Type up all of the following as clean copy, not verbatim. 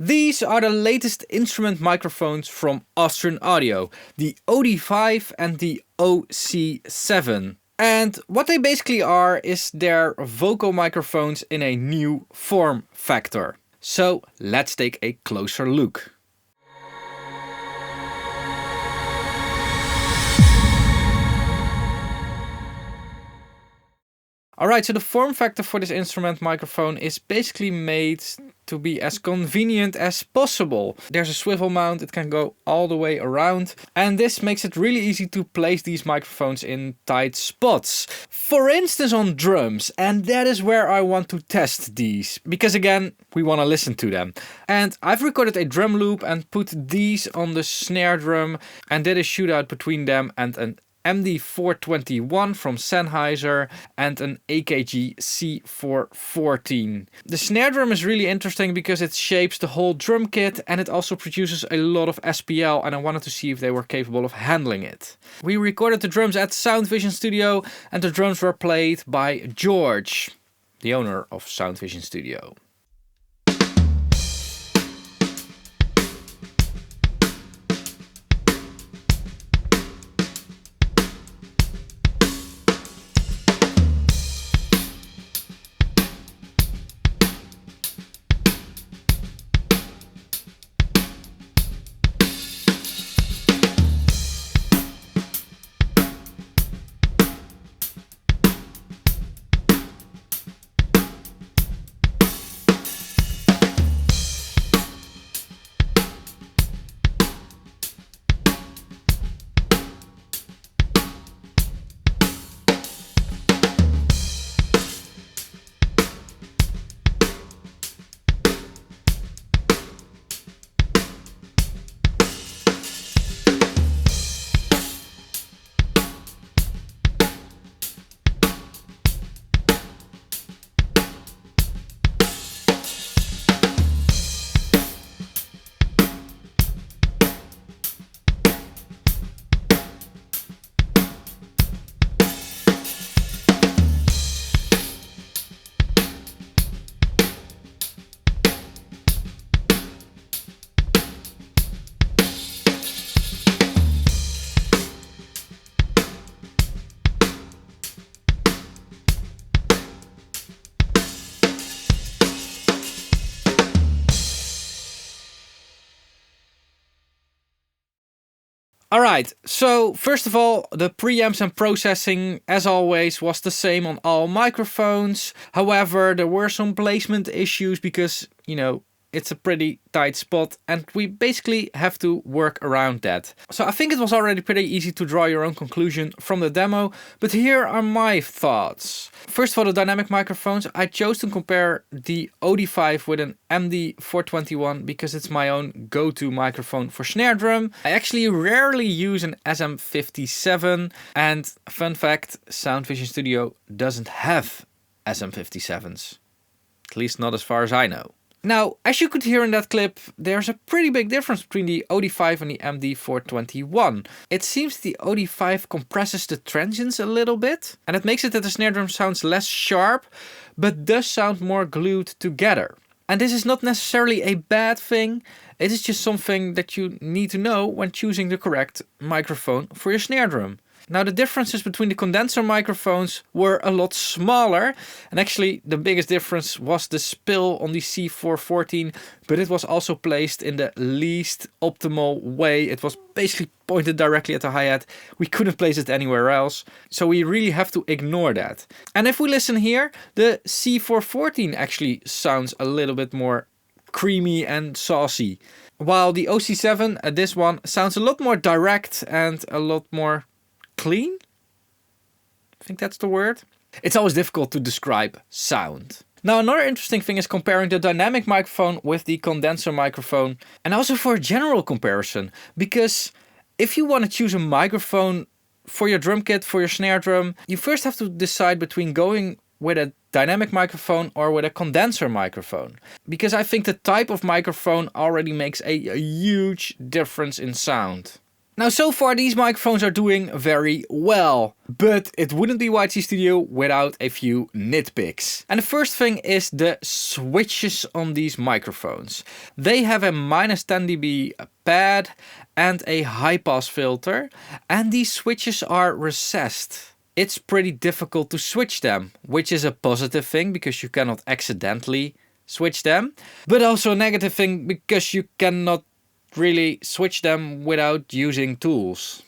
These are the latest instrument microphones from Austrian Audio, the OD-5 and the OC-7. And what they basically are is their vocal microphones in a new form factor. So let's take a closer look. Alright, so the form factor for this instrument microphone is basically made to be as convenient as possible. There's a swivel mount, it can go all the way around, and this makes it really easy to place these microphones in tight spots. For instance on drums, and that is where I want to test these, because again, we want to listen to them. And I've recorded a drum loop and put these on the snare drum and did a shootout between them and an MD-421 from Sennheiser and an AKG C414. The snare drum is really interesting because it shapes the whole drum kit and it also produces a lot of SPL, and I wanted to see if they were capable of handling it. We recorded the drums at Sound Vision Studio and the drums were played by George, the owner of Sound Vision Studio. Alright, so first of all, the preamps and processing, as always, was the same on all microphones. However, there were some placement issues because, it's a pretty tight spot and we basically have to work around that. So I think it was already pretty easy to draw your own conclusion from the demo, but here are my thoughts. First of all, the dynamic microphones. I chose to compare the OD-5 with an MD-421 because it's my own go-to microphone for snare drum. I actually rarely use an SM57, and fun fact, Sound Vision Studio doesn't have SM57s. At least not as far as I know. Now, as you could hear in that clip, there's a pretty big difference between the OD-5 and the MD-421. It seems the OD-5 compresses the transients a little bit, and it makes it that the snare drum sounds less sharp, but does sound more glued together. And this is not necessarily a bad thing, it is just something that you need to know when choosing the correct microphone for your snare drum. Now the differences between the condenser microphones were a lot smaller, and actually the biggest difference was the spill on the C414, but it was also placed in the least optimal way. It was basically pointed directly at the hi-hat. We couldn't place it anywhere else, so we really have to ignore that. And if we listen here, the C414 actually sounds a little bit more creamy and saucy, while the OC-7, this one, sounds a lot more direct and a lot more clean? I think that's the word. It's always difficult to describe sound. Now another interesting thing is comparing the dynamic microphone with the condenser microphone, and also for a general comparison, because if you want to choose a microphone for your drum kit, for your snare drum, you first have to decide between going with a dynamic microphone or with a condenser microphone, because I think the type of microphone already makes a huge difference in sound. Now, so far these microphones are doing very well, but it wouldn't be YT Studio without a few nitpicks. And the first thing is the switches on these microphones. They have a -10 dB pad and a high pass filter, and these switches are recessed. It's pretty difficult to switch them, which is a positive thing because you cannot accidentally switch them, but also a negative thing because you cannot really switch them without using tools.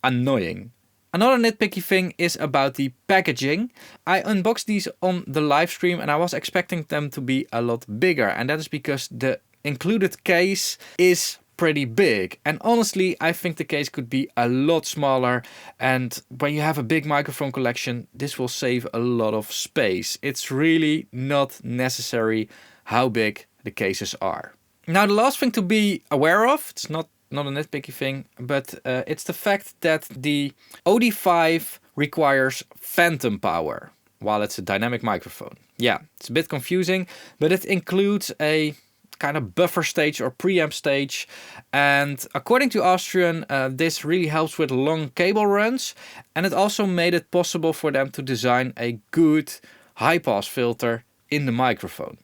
Annoying. Another nitpicky thing is about the packaging. I unboxed these on the live stream and I was expecting them to be a lot bigger, and that is because the included case is pretty big, and honestly I think the case could be a lot smaller, and when you have a big microphone collection this will save a lot of space. It's really not necessary how big the cases are. Now the last thing to be aware of, it's not a nitpicky thing, but it's the fact that the OD-5 requires phantom power while it's a dynamic microphone. Yeah, it's a bit confusing, but it includes a kind of buffer stage or preamp stage, and according to Austrian this really helps with long cable runs, and it also made it possible for them to design a good high pass filter in the microphone.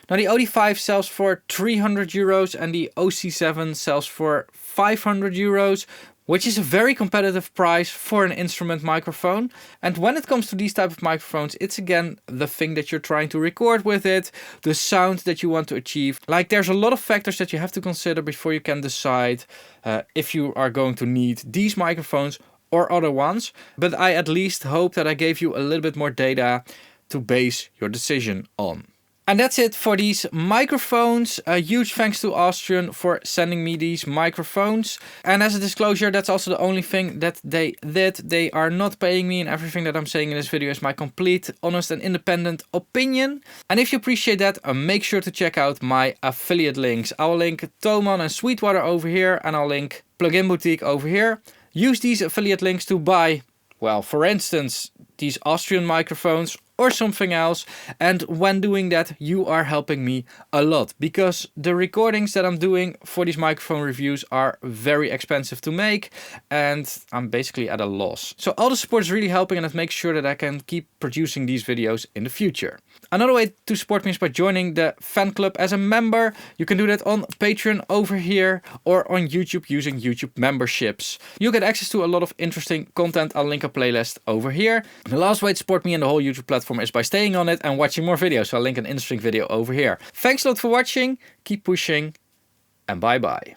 Now the OD-5 sells for 300 euros and the OC-7 sells for 500 euros, which is a very competitive price for an instrument microphone. And when it comes to these type of microphones, it's again the thing that you're trying to record with it, the sound that you want to achieve. Like, there's a lot of factors that you have to consider before you can decide if you are going to need these microphones or other ones. But I at least hope that I gave you a little bit more data to base your decision on. And that's it for these microphones. A huge thanks to Austrian for sending me these microphones. And as a disclosure, that's also the only thing that they did. They are not paying me, and everything that I'm saying in this video is my complete, honest and independent opinion. And if you appreciate that, make sure to check out my affiliate links. I'll link Thomann and Sweetwater over here, and I'll link Plugin Boutique over here. Use these affiliate links to buy, well, for instance, these Austrian microphones or something else, and when doing that you are helping me a lot, because the recordings that I'm doing for these microphone reviews are very expensive to make and I'm basically at a loss. So all the support is really helping, and it makes sure that I can keep producing these videos in the future. Another way to support me is by joining the fan club as a member. You can do that on Patreon over here or on YouTube using YouTube memberships. You'll get access to a lot of interesting content. I'll link a playlist over here. The last way to support me and the whole YouTube platform is by staying on it and watching more videos. So I'll link an interesting video over here. Thanks a lot for watching, keep pushing, and bye bye.